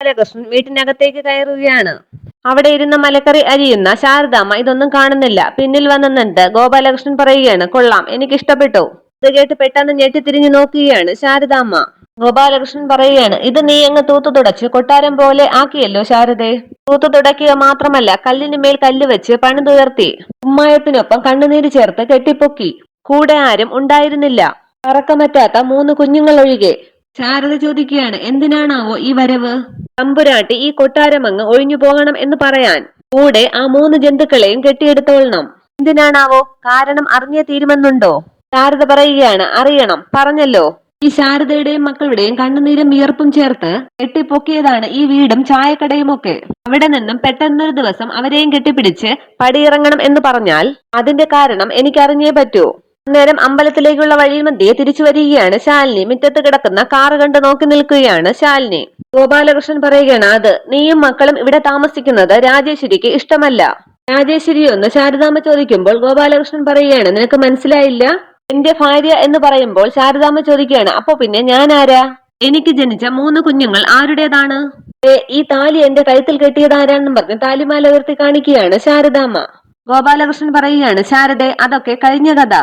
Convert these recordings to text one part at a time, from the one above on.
ബാലകൃഷ്ണൻ വീട്ടിനകത്തേക്ക് കയറുകയാണ്. അവിടെ ഇരുന്ന് മലക്കറി അരിയുന്ന ശാരദാമ്മ ഇതൊന്നും കാണുന്നില്ല. പിന്നിൽ വന്ന് നിന്നിട്ട് ഗോപാലകൃഷ്ണൻ പറയുകയാണ്, കൊള്ളാം, എനിക്ക് ഇഷ്ടപ്പെട്ടു. ഇത് കേട്ട് പെട്ടെന്ന് ഞെട്ടിത്തിരിഞ്ഞു നോക്കുകയാണ് ശാരദാമ്മ. ഗോപാലകൃഷ്ണൻ പറയുകയാണ്, ഇത് നീ അങ്ങ് തൂത്തു തുടച്ച് കൊട്ടാരം പോലെ ആക്കിയല്ലോ ശാരദേ. തൂത്തു തുടയ്ക്കുക മാത്രമല്ല, കല്ലിന് മേൽ കല്ല് വെച്ച് പണിതുയർത്തി. ഉമ്മായത്തിനൊപ്പം കണ്ണുനീര് ചേർത്ത് കെട്ടിപ്പൊക്കി. കൂടെ ആരും ഉണ്ടായിരുന്നില്ല, പറക്കമറ്റാത്ത 3 കുഞ്ഞുങ്ങൾ ഒഴികെ. ശാരദ ചോദിക്കുകയാണ്, എന്തിനാണാവോ ഈ വരവ്? തമ്പുരാട്ടി ഈ കൊട്ടാരമങ്ങ് ഒഴിഞ്ഞു പോകണം എന്ന് പറയാൻ. കൂടെ ആ 3 ജന്തുക്കളെയും കെട്ടിയെടുത്തോളണം. എന്തിനാണാവോ? കാരണം അറിഞ്ഞേ തീരുമെന്നുണ്ടോ? ശാരദ പറയുകയാണ്, അറിയണം, പറഞ്ഞല്ലോ. ഈ ശാരദയുടെയും മക്കളുടെയും കണ്ണുനീരും വിയർപ്പും ചേർത്ത് കെട്ടിപ്പൊക്കിയതാണ് ഈ വീടും ചായക്കടയും ഒക്കെ. അവിടെ നിന്നും പെട്ടെന്നൊരു ദിവസം അവരെയും കെട്ടിപ്പിടിച്ച് പടിയിറങ്ങണം എന്ന് പറഞ്ഞാൽ അതിന്റെ കാരണം എനിക്കറിഞ്ഞേ പറ്റൂ. അന്നേരം അമ്പലത്തിലേക്കുള്ള വഴി മധ്യേ തിരിച്ചു വരികയാണ് ശാലിനി. മുറ്റത്ത് കിടക്കുന്ന കാറ് കണ്ട് നോക്കി നിൽക്കുകയാണ് ശാലിനി. ഗോപാലകൃഷ്ണൻ പറയുകയാണ്, അത് നീയും മക്കളും ഇവിടെ താമസിക്കുന്നത് രാജേശ്വരിക്ക് ഇഷ്ടമല്ല. രാജേശ്വരിയൊന്ന് ശാരദാമ്മ ചോദിക്കുമ്പോൾ ഗോപാലകൃഷ്ണൻ പറയുകയാണ്, നിനക്ക് മനസ്സിലായില്ല? എന്റെ ഭാര്യ എന്ന് പറയുമ്പോൾ ശാരദാമ്മ ചോദിക്കുകയാണ്, അപ്പൊ പിന്നെ ഞാൻ ആരാ? എനിക്ക് ജനിച്ച 3 കുഞ്ഞുങ്ങൾ ആരുടേതാണ്? ഈ താലി എന്റെ കഴുത്തിൽ കെട്ടിയതാരാണെന്നും പറഞ്ഞ് താലിമാല ഉയർത്തി കാണിക്കുകയാണ് ശാരദാമ്മ. ഗോപാലകൃഷ്ണൻ പറയുകയാണ്, ശാരദേ, അതൊക്കെ കഴിഞ്ഞ കഥ.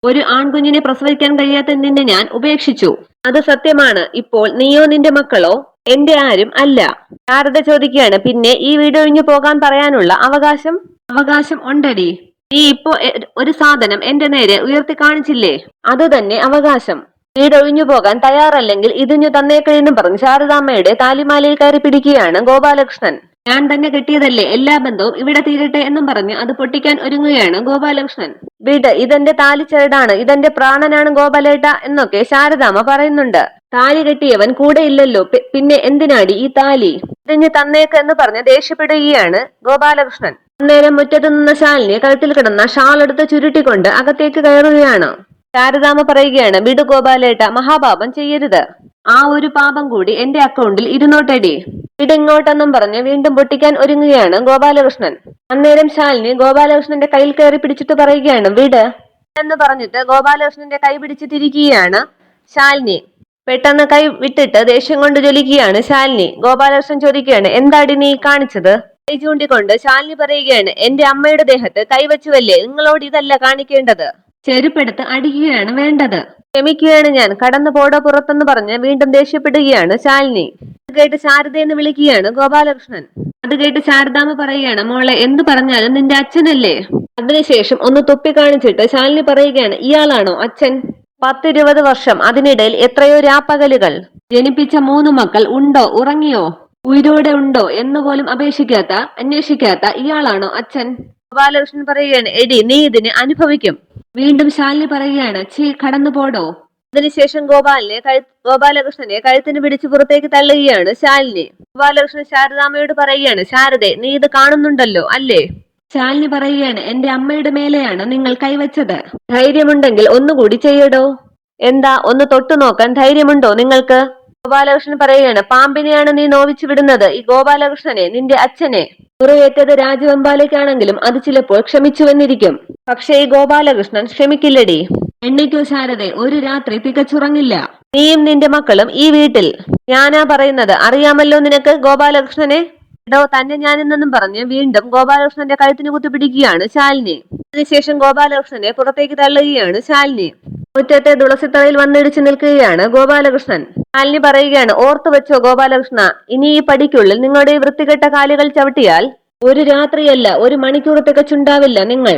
ഒരു ആൺകുഞ്ഞിനെ പ്രസവിക്കാൻ കഴിയാത്ത നിന്നെ ഞാൻ ഉപേക്ഷിച്ചു. അത് സത്യമാണ്. ഇപ്പോൾ നീയോ നിന്റെ മക്കളോ എന്റെ ആരും അല്ല. ശാരദ ചോദിക്കുകയാണ്, പിന്നെ ഈ വീട് ഒഴിഞ്ഞു പോകാൻ പറയാനുള്ള അവകാശം? അവകാശം ഉണ്ടടി. നീ ഇപ്പോ ഒരു സാധനം എന്റെ നേരെ ഉയർത്തി കാണിച്ചില്ലേ, അത് തന്നെ അവകാശം. വീട് ഒഴിഞ്ഞു പോകാൻ തയ്യാറല്ലെങ്കിൽ ഇതിഞ്ഞു തന്നേക്കഴിഞ്ഞും പറഞ്ഞ് ശാരദാമ്മയുടെ താലിമാലയിൽ കയറി പിടിക്കുകയാണ് ഗോപാലകൃഷ്ണൻ. ഞാൻ തന്നെ കെട്ടിയതല്ലേ, എല്ലാ ബന്ധവും ഇവിടെ തീരട്ടെ എന്നും പറഞ്ഞ് അത് പൊട്ടിക്കാൻ ഒരുങ്ങുകയാണ് ഗോപാലകൃഷ്ണൻ. വീട് ഇതെന്റെ താലിച്ചരടാണ്, ഇതെന്റെ പ്രാണനാണ് ഗോപാലേട്ട എന്നൊക്കെ ശാരദാമ്മ പറയുന്നുണ്ട്. താലി കെട്ടിയവൻ കൂടെ ഇല്ലല്ലോ, പിന്നെ എന്തിനാടി ഈ താലി? ഇതിഞ്ഞു തന്നേക്ക് എന്ന് പറഞ്ഞ് ദേഷ്യപ്പെടുകയാണ് ഗോപാലകൃഷ്ണൻ. അന്നേരം മുറ്റത്ത് നിന്ന ശാലിനി കഴുത്തിൽ കിടന്ന ഷാൾ എടുത്ത് ചുരുട്ടിക്കൊണ്ട് അകത്തേക്ക് കയറുകയാണ്. ശാരദാമ്മ പറയുകയാണ്, വിടു ഗോപാലേട്ട, മഹാപാപം ചെയ്യരുത്. ആ ഒരു പാപം കൂടി എന്റെ അക്കൗണ്ടിൽ ഇരുന്നോട്ടടി. വിടിങ്ങോട്ടെന്നും പറഞ്ഞ് വീണ്ടും പൊട്ടിക്കാൻ ഒരുങ്ങുകയാണ് ഗോപാലകൃഷ്ണൻ. അന്നേരം ശാലിനി ഗോപാലകൃഷ്ണന്റെ കയ്യിൽ കയറി പിടിച്ചിട്ട് പറയുകയാണ്, വിട് എന്ന് പറഞ്ഞിട്ട് ഗോപാലകൃഷ്ണന്റെ കൈ പിടിച്ച് തിരിക്കുകയാണ് ശാലിനി. പെട്ടെന്ന് കൈ വിട്ടിട്ട് ദേഷ്യം കൊണ്ട് ജ്വലിക്കുകയാണ് ശാലിനി. ഗോപാലകൃഷ്ണൻ ചോദിക്കുകയാണ്, എന്താടി നീ കാണിച്ചത്? കൈ ചൂണ്ടിക്കൊണ്ട് ശാലിനി പറയുകയാണ്, എന്റെ അമ്മയുടെ ദേഹത്ത് കൈവച്ചുവല്ലേ, നിങ്ങളോട് ഇതല്ല കാണിക്കേണ്ടത്. ചെരുപ്പെടുത്ത് അടിക്കുകയാണ് വേണ്ടത്. ക്ഷമിക്കുകയാണ് ഞാൻ, കടന്നു പോടോ പുറത്തെന്ന് പറഞ്ഞ് വീണ്ടും ദേഷ്യപ്പെടുകയാണ് ശാലിനി. അത് കേട്ട് ശാരദയെന്ന് വിളിക്കുകയാണ് ഗോപാലകൃഷ്ണൻ. അത് കേട്ട് ശാരദാമ്മ പറയുകയാണ്, മോളെ, എന്ത് പറഞ്ഞാലും നിന്റെ അച്ഛനല്ലേ? അതിനുശേഷം ഒന്ന് തുപ്പി കാണിച്ചിട്ട് ശാലിനി പറയുകയാണ്, ഇയാളാണോ അച്ഛൻ? 10-20 വർഷം, അതിനിടയിൽ എത്രയോ രാപ്പകലുകൾ. ജനിപ്പിച്ച 3 മക്കൾ ഉണ്ടോ, ഉറങ്ങിയോ, ഉയരോടെ ഉണ്ടോ എന്നുപോലും അന്വേഷിക്കാത്ത ഇയാളാണോ അച്ഛൻ? ഗോപാലകൃഷ്ണൻ പറയുകയാണ്, എടി, നീ ഇതിന് അനുഭവിക്കും. വീണ്ടും ശാലിനി പറയുകയാണ്, കടന്നു പോടോ. അതിനുശേഷം ഗോപാലകൃഷ്ണനെ കഴുത്തിന് പിടിച്ച് പുറത്തേക്ക് തള്ളുകയാണ് ശാലിനി. ഗോപാലകൃഷ്ണൻ ശാരദാമ്മയോട് പറയുകയാണ്, ശാരദേ, നീ ഇത് കാണുന്നുണ്ടല്ലോ അല്ലേ? ശാലിനി പറയുകയാണ്, എന്റെ അമ്മയുടെ മേലെയാണ് നിങ്ങൾ കൈവച്ചത്. ധൈര്യമുണ്ടെങ്കിൽ ഒന്നുകൂടി ചെയ്യടോ. എന്താ, ഒന്ന് തൊട്ടു നോക്കാൻ ധൈര്യമുണ്ടോ നിങ്ങൾക്ക്? ഗോപാലകൃഷ്ണൻ പറയുകയാണ്, പാമ്പിനെയാണ് നീ നോവിച്ചു വിടുന്നത് ഈ ഗോപാലകൃഷ്ണനെ, നിന്റെ അച്ഛനെ. മുറിവേറ്റത് രാജവെമ്പാലേക്കാണെങ്കിലും അത് ചിലപ്പോൾ ക്ഷമിച്ചുവെന്നിരിക്കും. പക്ഷേ ഈ ഗോപാലകൃഷ്ണൻ ക്ഷമിക്കില്ലടി. എണ്ണിക്കോ ശാരദേ, ഒരു രാത്രി തികച്ചുറങ്ങില്ല. നീയും നിന്റെ മക്കളും ഈ വീട്ടിൽ. ഞാനാ പറയുന്നത്, അറിയാമല്ലോ നിനക്ക് ഗോപാലകൃഷ്ണനെ. എടോ, തന്നെ ഞാനെന്നും പറഞ്ഞ് വീണ്ടും ഗോപാലകൃഷ്ണന്റെ കഴുത്തിന് കുത്തിപ്പിടിക്കുകയാണ് ശാലിനി. അതിനുശേഷം ഗോപാലകൃഷ്ണനെ പുറത്തേക്ക് തള്ളുകയാണ് ശാലിനി. മുറ്റത്തെ തുളസിത്തറയിൽ വന്നിടിച്ചു നിൽക്കുകയാണ് ഗോപാലകൃഷ്ണൻ. ശാലിനി പറയുകയാണ്, ഓർത്തു വെച്ചോ ഗോപാലകൃഷ്ണ, ഇനി ഈ പടിക്കുള്ളിൽ നിങ്ങളുടെ വൃത്തികെട്ട കാലുകൾ ചവിട്ടിയാൽ ഒരു രാത്രിയല്ല, ഒരു മണിക്കൂർ തികച്ചുണ്ടാവില്ല നിങ്ങൾ.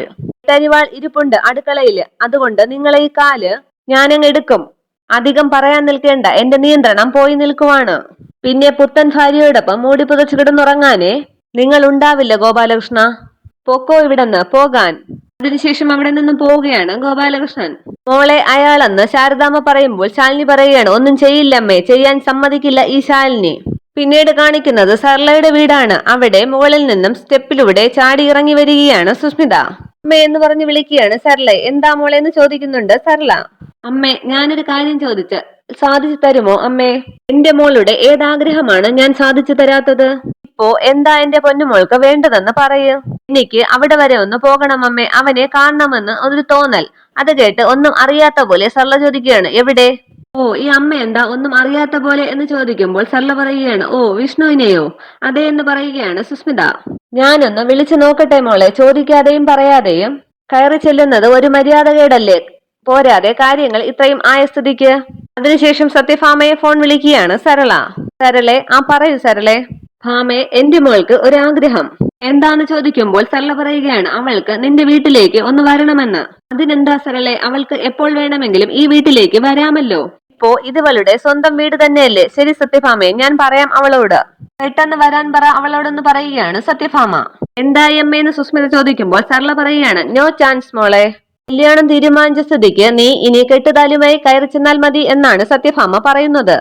തരിവാൾ ഇരിപ്പുണ്ട് അടുക്കളയില്, അതുകൊണ്ട് നിങ്ങളെ ഈ കാല് ഞാനങ്ങ് എടുക്കും. അധികം പറയാൻ നിൽക്കേണ്ട, എന്റെ നിയന്ത്രണം പോയി നിൽക്കുവാണ്. പിന്നെ പുത്തൻ ഭാര്യയോടൊപ്പം മൂടി പുതച്ചു കിടന്നുറങ്ങാനേ നിങ്ങൾ ഉണ്ടാവില്ല ഗോപാലകൃഷ്ണ. പൊക്കോ ഇവിടെന്ന്, പോകാൻ. അതിനുശേഷം അവിടെ നിന്നും പോവുകയാണ് ഗോപാലകൃഷ്ണൻ. മോളെ, അയാളെന്ന് ശാരദാമ്മ പറയുമ്പോൾ ശാലിനി പറയുകയാണ്, ഒന്നും ചെയ്യില്ലമ്മേ, ചെയ്യാൻ സമ്മതിക്കില്ല ഈ ശാലിനി. പിന്നീട് കാണിക്കുന്നത് സർലയുടെ വീടാണ്. അവിടെ മുകളിൽ നിന്നും സ്റ്റെപ്പിലൂടെ ചാടി ഇറങ്ങി വരികയാണ് സുസ്മിത. അമ്മേ എന്ന് പറഞ്ഞ് വിളിക്കുകയാണ് സർല. എന്താ മോളെ എന്ന് ചോദിക്കുന്നുണ്ട് സർല. അമ്മേ, ഞാനൊരു കാര്യം സാധിച്ചു തരുമോ അമ്മേ? എന്റെ മോളുടെ ഏതാഗ്രഹമാണ് ഞാൻ സാധിച്ചു തരാത്തത്? ഇപ്പോ എന്താ എന്റെ പൊന്നുമോൾക്ക് വേണ്ടതെന്ന് പറയൂ. എനിക്ക് അവിടെ വരെ ഒന്ന് പോകണം അമ്മേ, അവനെ കാണണമെന്ന് ഒരു തോന്നൽ. അത് കേട്ട് ഒന്നും അറിയാത്ത പോലെ സർല ചോദിക്കുകയാണ്, എവിടെ? ഓ, ഈ അമ്മ എന്താ ഒന്നും അറിയാത്ത പോലെ എന്ന് ചോദിക്കുമ്പോൾ സർല പറയുകയാണ്, ഓ വിഷ്ണുവിനെയോ? അതെ എന്ന് പറയുകയാണ് സുസ്മിത. ഞാനൊന്ന് വിളിച്ചു നോക്കട്ടെ മോളെ. ചോദിക്കാതെയും പറയാതെയും കയറി ചെല്ലുന്നത് ഒരു മര്യാദകേടല്ലേ? പോരാതെ കാര്യങ്ങൾ ഇത്രയും ആയ സ്ഥിതിക്ക്. അതിനുശേഷം സത്യഭാമയെ ഫോൺ വിളിക്കുകയാണ് സരള. സരളെ, ആ പറയൂ സരളെ. ഭാമേ, എന്റെ മോൾക്ക് ഒരാഗ്രഹം. എന്താന്ന് ചോദിക്കുമ്പോൾ സരള പറയുകയാണ്, അവൾക്ക് നിന്റെ വീട്ടിലേക്ക് ഒന്ന് വരണമെന്ന്. അതിനെന്താ സരളെ, അവൾക്ക് എപ്പോൾ വേണമെങ്കിലും ഈ വീട്ടിലേക്ക് വരാമല്ലോ. ഇപ്പോ ഇതിവളുടെ സ്വന്തം വീട് തന്നെയല്ലേ? ശരി സത്യഭാമേ, ഞാൻ പറയാം അവളോട്. പെട്ടെന്ന് വരാൻ പറ അവളോടൊന്ന് പറയുകയാണ് സത്യഭാമ. എന്തായി അമ്മേന്ന് സുസ്മിത ചോദിക്കുമ്പോൾ സരള പറയുകയാണ്, നോ ചാൻസ് മോളെ. കല്യാണം തീരുമാനിച്ച സ്ഥിതിക്ക് നീ ഇനി കെട്ടുതാലുമായി കയറി ചെന്നാൽ മതി എന്നാണ് സത്യഭാമ പറയുന്നത്.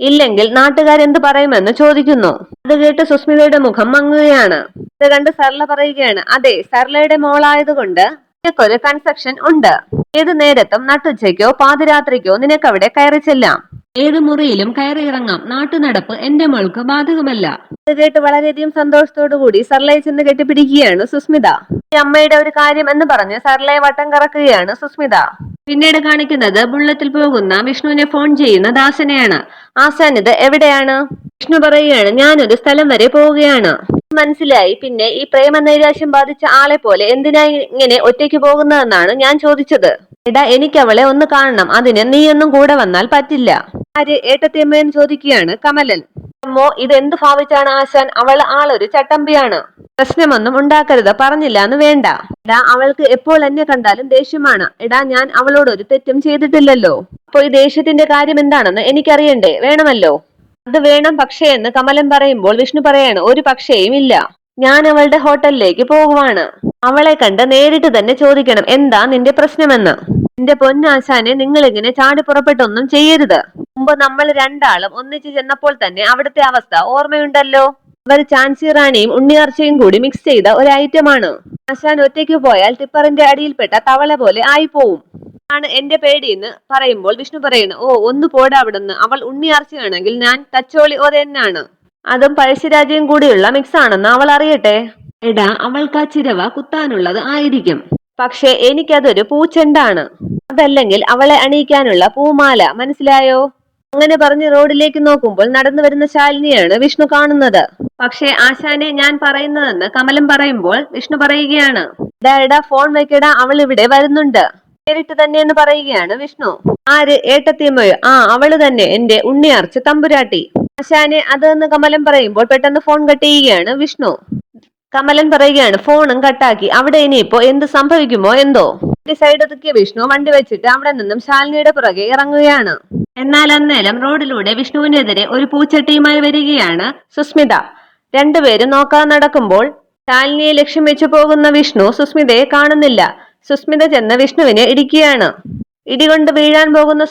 ഇല്ലെങ്കിൽ നാട്ടുകാരെന്ത് പറയുമെന്ന് ചോദിക്കുന്നു. അത് കേട്ട് സുസ്മിതയുടെ മുഖം മങ്ങുകയാണ്. ഇത് കണ്ട് സരള പറയുകയാണ്, അതെ, സരളയുടെ മോളായതുകൊണ്ട് നിനക്കൊരു കൺസെഷൻ ഉണ്ട്. ഏത് നേരത്തും നട്ടുച്ചയ്ക്കോ പാതിരാത്രിക്കോ നിനക്കവിടെ കയറി ചെല്ലാം. ഏത് മുറിയിലും കയറി ഇറങ്ങാം. നാട്ടുനടപ്പ് എന്റെ മോൾക്ക് ബാധകമല്ല. ഇത് കേട്ട് വളരെയധികം സന്തോഷത്തോടു കൂടി സരളയെ ചെന്ന് കെട്ടിപ്പിടിക്കുകയാണ് സുസ്മിത. ഈ അമ്മയുടെ ഒരു കാര്യം എന്ന് പറഞ്ഞ് സരളയെ വട്ടം കറക്കുകയാണ് സുസ്മിത. പിന്നീട് കാണിക്കുന്നത് ബുള്ളറ്റിൽ പോകുന്ന വിഷ്ണുവിനെ ഫോൺ ചെയ്യുന്ന ദാസനെയാണ്. ആശാൻ, ഇത് എവിടെയാണ്? വിഷ്ണു പറയുകയാണ്, ഞാനൊരു സ്ഥലം വരെ പോവുകയാണ്. മനസ്സിലായി. പിന്നെ ഈ പ്രേമ നൈരാശ്യം ബാധിച്ച ആളെ പോലെ എന്തിനാ ഇങ്ങനെ ഒറ്റയ്ക്ക് പോകുന്നതെന്നാണ് ഞാൻ ചോദിച്ചത്. എടാ, എനിക്ക് അവളെ ഒന്ന് കാണണം. അതിന് നീയൊന്നും കൂടെ വന്നാൽ പറ്റില്ല. ആര്? ഏട്ടത്തിയമ്മയെന്ന് ചോദിക്കുകയാണ് കമലൻ. അമ്മോ, ഇത് എന്ത് ഭാവിച്ചാണ് ആശാൻ? അവൾ ആളൊരു ചട്ടമ്പിയാണ്. പ്രശ്നമൊന്നും ഉണ്ടാക്കരുത്. പറഞ്ഞില്ല എന്ന് വേണ്ട. എടാ, അവൾക്ക് എപ്പോൾ എന്നെ കണ്ടാലും ദേഷ്യമാണ്. എടാ, ഞാൻ അവളോട് ഒരു തെറ്റും ചെയ്തിട്ടില്ലല്ലോ. അപ്പൊ ഈ ദേഷ്യത്തിന്റെ കാര്യം എന്താണെന്ന് എനിക്കറിയണ്ടേ? വേണമല്ലോ. അത് വേണം. പക്ഷേ എന്ന് കമലൻ പറയുമ്പോൾ വിഷ്ണു പറയാണ്, ഒരു പക്ഷേയും ഇല്ല. ഞാൻ അവളുടെ ഹോട്ടലിലേക്ക് പോകുവാണ്. അവളെ കണ്ട് നേരിട്ട് തന്നെ ചോദിക്കണം എന്താ നിന്റെ പ്രശ്നമെന്ന്. എന്റെ പൊന്നാശാനെ, നിങ്ങൾ ഇങ്ങനെ ചാടി പുറപ്പെട്ടൊന്നും ചെയ്യരുത്. മുമ്പ് നമ്മൾ രണ്ടാളും ഒന്നിച്ചു ചെന്നപ്പോൾ തന്നെ അവിടുത്തെ അവസ്ഥ ഓർമ്മയുണ്ടല്ലോ. അവർ ചാൻസി റാണിയും ഉണ്ണിയാർച്ചയും കൂടി മിക്സ് ചെയ്ത ഒരു ഐറ്റമാണ്. ആശാൻ ഒറ്റയ്ക്ക് പോയാൽ ടിപ്പറിന്റെ അടിയിൽപ്പെട്ട തവള പോലെ ആയിപ്പോവും ആണ് എന്റെ പേടിയെന്ന് പറയുമ്പോൾ വിഷ്ണു പറയുന്നു, ഓ ഒന്ന് പോടാ അവിടുന്ന്. അവൾ ഉണ്ണിയാർച്ചയാണെങ്കിൽ ഞാൻ തച്ചോളി ഒതന്നാണ്. അതും പഴശ്ശിരാജയും കൂടിയുള്ള മിക്സ് ആണെന്ന് അവൾ അറിയട്ടെ. എടാ, അവൾക്ക് ആ ചിരവ കുത്താനുള്ളത് ആയിരിക്കും. പക്ഷെ എനിക്കതൊരു പൂച്ചെണ്ടാണ്. അതല്ലെങ്കിൽ അവളെ അണിയിക്കാനുള്ള പൂമാല. മനസ്സിലായോ? അങ്ങനെ പറഞ്ഞ് റോഡിലേക്ക് നോക്കുമ്പോൾ നടന്നു വരുന്ന ശാലിനിയാണ് വിഷ്ണു കാണുന്നത്. പക്ഷേ ആശാനെ, ഞാൻ പറയുന്നതെന്ന് കമലം പറയുമ്പോൾ വിഷ്ണു പറയുകയാണ്, എടാ ഫോൺ വെക്കടാ, അവൾ ഇവിടെ വരുന്നുണ്ട്. നേരിട്ട് തന്നെ എന്ന് പറയുകയാണ് വിഷ്ണു. ആര്? ഏട്ടത്തിയമ്മയോ? ആ, അവള് തന്നെ, എന്റെ ഉണ്ണിയാർച്ച തമ്പുരാട്ടി. ആശാനെ, അതെന്ന് കമലം പറയുമ്പോൾ പെട്ടെന്ന് ഫോൺ കട്ട് ചെയ്യുകയാണ് വിഷ്ണു. കമലൻ പറയുകയാണ്, ഫോണും കട്ടാക്കി. അവിടെ ഇനിയിപ്പോ എന്ത് സംഭവിക്കുമോ എന്തോ. സൈഡ് ഒതുക്കിയ വിഷ്ണു വണ്ടി വെച്ചിട്ട് അവിടെ നിന്നും ശാലിനിയുടെ പുറകെ ഇറങ്ങുകയാണ്. എന്നാൽ അന്നേരം റോഡിലൂടെ വിഷ്ണുവിനെതിരെ ഒരു പൂച്ചട്ടിയുമായി വരികയാണ് സുസ്മിത. രണ്ടുപേരും നോക്കാതെ നടക്കുമ്പോൾ ശാലിനിയെ ലക്ഷ്യം വെച്ചു പോകുന്ന വിഷ്ണു സുസ്മിതയെ കാണുന്നില്ല. സുസ്മിത ചെന്ന് വിഷ്ണുവിനെ ഇടിക്കുകയാണ്. ഇടികൊണ്ട് വീഴാൻ പോകുന്ന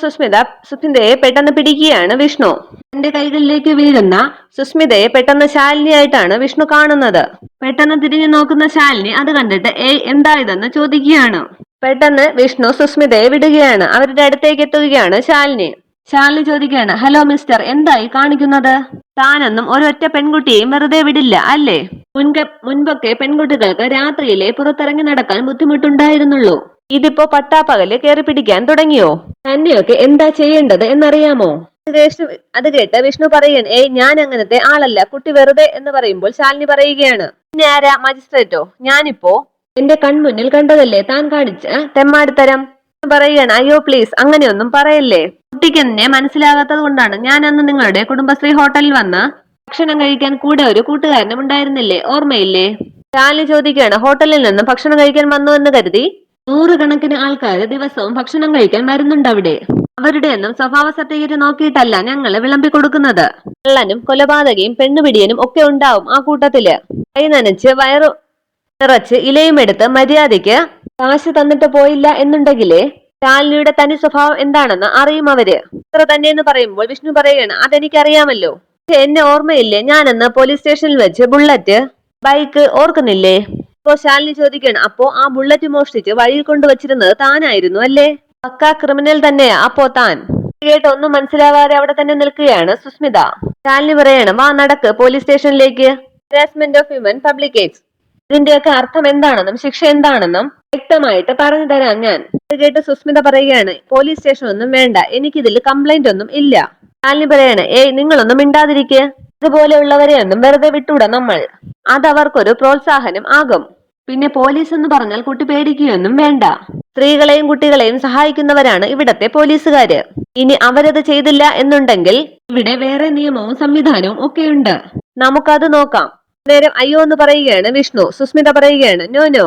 സുസ്മിതയെ പെട്ടെന്ന് പിടിക്കുകയാണ് വിഷ്ണു. തന്റെ കൈകളിലേക്ക് വീഴുന്ന സുസ്മിതയെ പെട്ടെന്ന് ശാലിനിയായിട്ടാണ് വിഷ്ണു കാണുന്നത്. പെട്ടെന്ന് തിരിഞ്ഞു നോക്കുന്ന ശാലിനി അത് കണ്ടിട്ട് എന്താ ഇതെന്ന് ചോദിക്കുകയാണ്. പെട്ടെന്ന് വിഷ്ണു സുസ്മിതയെ വിടുകയാണ്. അവരുടെ അടുത്തേക്ക് എത്തുകയാണ് ശാലിനി. ശാലിനി ചോദിക്കുകയാണ്, ഹലോ മിസ്റ്റർ, എന്തായി കാണിക്കുന്നത്? താനൊന്നും ഒരൊറ്റ പെൺകുട്ടിയെയും വെറുതെ വിടില്ല അല്ലേ? മുൻപൊക്കെ പെൺകുട്ടികൾക്ക് രാത്രിയിലെ പുറത്തിറങ്ങി നടക്കാൻ ബുദ്ധിമുട്ടുണ്ടായിരുന്നുള്ളൂ. ഇതിപ്പോ പട്ടാപ്പകല് കയറി പിടിക്കാൻ തുടങ്ങിയോ? തന്നെയൊക്കെ എന്താ ചെയ്യേണ്ടത് എന്നറിയാമോ? അത് കേട്ട് വിഷ്ണു പറയുകയാണ്, ഞാൻ അങ്ങനത്തെ ആളല്ല, കുട്ടി വെറുതെ എന്ന് പറയുമ്പോൾ ശാലിനി പറയുകയാണ്, പിന്നെ ആരാ? മജിസ്ട്രേറ്റോ? ഞാനിപ്പോ എന്റെ കൺമുന്നിൽ കണ്ടതല്ലേ താൻ കാണിച്ച തെമ്മാടിത്തരം. പറയുകയാണ്, അയ്യോ പ്ലീസ് അങ്ങനെയൊന്നും പറയല്ലേ. കുട്ടിക്ക് എന്നെ മനസ്സിലാകാത്തത് കൊണ്ടാണ്. ഞാൻ അന്ന് നിങ്ങളുടെ കുടുംബശ്രീ ഹോട്ടലിൽ വന്ന് ഭക്ഷണം കഴിക്കാൻ കൂടെ ഒരു കൂട്ടുകാരനും ഉണ്ടായിരുന്നില്ലേ, ഓർമ്മയില്ലേ? ശാലിനി ചോദിക്കുകയാണ്, ഹോട്ടലിൽ നിന്ന് ഭക്ഷണം കഴിക്കാൻ വന്നു എന്ന് കരുതി 100 കണക്കിന് ആൾക്കാർ ദിവസവും ഭക്ഷണം കഴിക്കാൻ വരുന്നുണ്ട് അവിടെ. അവരുടെ ഒന്നും സ്വഭാവ സർട്ടിഫിക്കറ്റ് നോക്കിയിട്ടല്ല ഞങ്ങള് വിളമ്പി കൊടുക്കുന്നത്. കള്ളനും കൊലപാതകയും പെണ്ണുപിടിയനും ഒക്കെ ഉണ്ടാവും ആ കൂട്ടത്തില്. കൈ നനച്ച് വയറു നിറച്ച് ഇലയും എടുത്ത് മര്യാദയ്ക്ക് കാശ് തന്നിട്ട് പോയില്ല എന്നുണ്ടെങ്കിലേ ശാലിനിയുടെ തനി സ്വഭാവം എന്താണെന്ന് അറിയും അവര്. ഇത്ര തന്നെ എന്ന് പറയുമ്പോൾ വിഷ്ണു പറയുകയാണ്, അതെനിക്കറിയാമല്ലോ. പക്ഷെ എന്നെ ഓർമ്മയില്ലേ? ഞാനെന്ന് പോലീസ് സ്റ്റേഷനിൽ വെച്ച് ബുള്ളറ്റ് ബൈക്ക് ഓർക്കുന്നില്ലേ? അപ്പോ ശാലിനി ചോദിക്കുകയാണ്, അപ്പോ ആ ബുള്ളറ്റ് മോഷ്ടിച്ച് വഴിയിൽ കൊണ്ടുവച്ചിരുന്നത് താനായിരുന്നു അല്ലേ? പക്കാ ക്രിമിനൽ തന്നെയാ അപ്പോ താൻ. കേട്ട് ഒന്നും മനസ്സിലാവാതെ അവിടെ തന്നെ നിൽക്കുകയാണ് സുസ്മിത. ശാലിനി പറയാണ്, വാ നടക്ക് പോലീസ് സ്റ്റേഷനിലേക്ക്. ഹരാസ്മെന്റ് ഓഫ് വിമൻ പബ്ലിക്കേറ്റ്സ് ഇതിന്റെയൊക്കെ അർത്ഥം എന്താണെന്നും ശിക്ഷ എന്താണെന്നും വ്യക്തമായിട്ട് പറഞ്ഞു തരാം ഞാൻ. ഇത് കേട്ട് സുസ്മിത പറയുകയാണ്, പോലീസ് സ്റ്റേഷൻ ഒന്നും വേണ്ട, എനിക്കിതിൽ കംപ്ലൈന്റ് ഒന്നും ഇല്ല. ശാലിനി പറയാണ്, ഏയ് നിങ്ങളൊന്നും മിണ്ടാതിരിക്കുക, ഇതുപോലെയുള്ളവരെ ഒന്നും വെറുതെ വിട്ടൂടാ നമ്മൾ, അതവർക്കൊരു പ്രോത്സാഹനം ആകും. പിന്നെ പോലീസ് എന്ന് പറഞ്ഞാൽ കുട്ടി പേടിക്കുകയൊന്നും വേണ്ട. സ്ത്രീകളെയും കുട്ടികളെയും സഹായിക്കുന്നവരാണ് ഇവിടത്തെ പോലീസുകാര്. ഇനി അവരത് ചെയ്തില്ല എന്നുണ്ടെങ്കിൽ ഇവിടെ വേറെ നിയമവും സംവിധാനവും ഒക്കെയുണ്ട്, നമുക്കത് നോക്കാം. നേരം അയ്യോ എന്ന് പറയുകയാണ് വിഷ്ണു. സുസ്മിത പറയുകയാണ്, നോ നോ,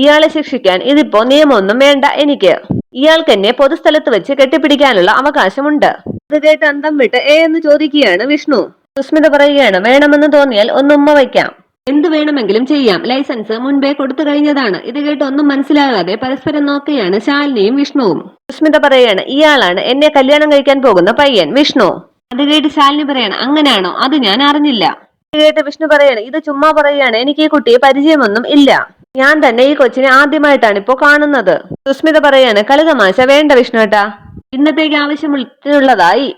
ഇയാളെ ശിക്ഷിക്കാൻ ഇതിപ്പോ നിയമമൊന്നും വേണ്ട എനിക്ക്. ഇയാൾക്ക് എന്നെ പൊതുസ്ഥലത്ത് വെച്ച് കെട്ടിപ്പിടിക്കാനുള്ള അവകാശമുണ്ട്. ഇത് കേട്ട് അന്തം വിട്ട് എന്ന് ചോദിക്കുകയാണ് വിഷ്ണു. സുസ്മിത പറയുകയാണ്, വേണമെന്ന് തോന്നിയാൽ ഒന്നുമ്മ വയ്ക്കാം, എന്ത് വേണമെങ്കിലും ചെയ്യാം, ലൈസൻസ് മുൻപേ കൊടുത്തു കഴിഞ്ഞതാണ്. ഇത് കേട്ട് ഒന്നും മനസ്സിലാകാതെ പരസ്പരം നോക്കുകയാണ് ശാലിനിയും വിഷ്ണുവും. സുസ്മിത പറയാണ്, ഇയാളാണ് എന്നെ കല്യാണം കഴിക്കാൻ പോകുന്ന പയ്യൻ വിഷ്ണു. അത് കേട്ട് ശാലിനി പറയാണ്, അങ്ങനെയാണോ, അത് ഞാൻ അറിഞ്ഞില്ല. ഇത് കേട്ട് വിഷ്ണു പറയാണ്, ഇത് ചുമ്മാ പറയുകയാണ്, എനിക്ക് ഈ കുട്ടിയെ പരിചയമൊന്നും ഇല്ല, ഞാൻ തന്നെ ഈ കൊച്ചിനെ ആദ്യമായിട്ടാണ് ഇപ്പോ കാണുന്നത്. സുസ്മിത പറയാണ്, കളിതമാശ വേണ്ട വിഷ്ണുട്ടാ, ഇന്നത്തേക്ക് ആവശ്യമുള്ളതായി,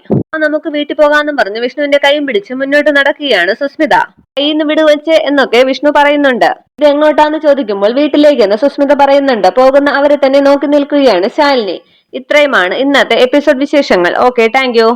നമുക്ക് വീട്ടിൽ പോകാമെന്നും പറഞ്ഞ് വിഷ്ണുവിന്റെ കൈയും പിടിച്ച് മുന്നോട്ട് നടക്കുകയാണ് സുസ്മിത. കൈന്ന് വിടുവെച്ച് എന്നൊക്കെ വിഷ്ണു പറയുന്നുണ്ട്. ഇത് എങ്ങോട്ടാന്ന് ചോദിക്കുമ്പോൾ വീട്ടിലേക്കെന്ന് സുസ്മിത പറയുന്നുണ്ട്. പോകുന്ന അവരെ തന്നെ നോക്കി നിൽക്കുകയാണ് ശാലിനി. ഇത്രയുമാണ് ഇന്നത്തെ എപ്പിസോഡ് വിശേഷങ്ങൾ. Okay, thank you.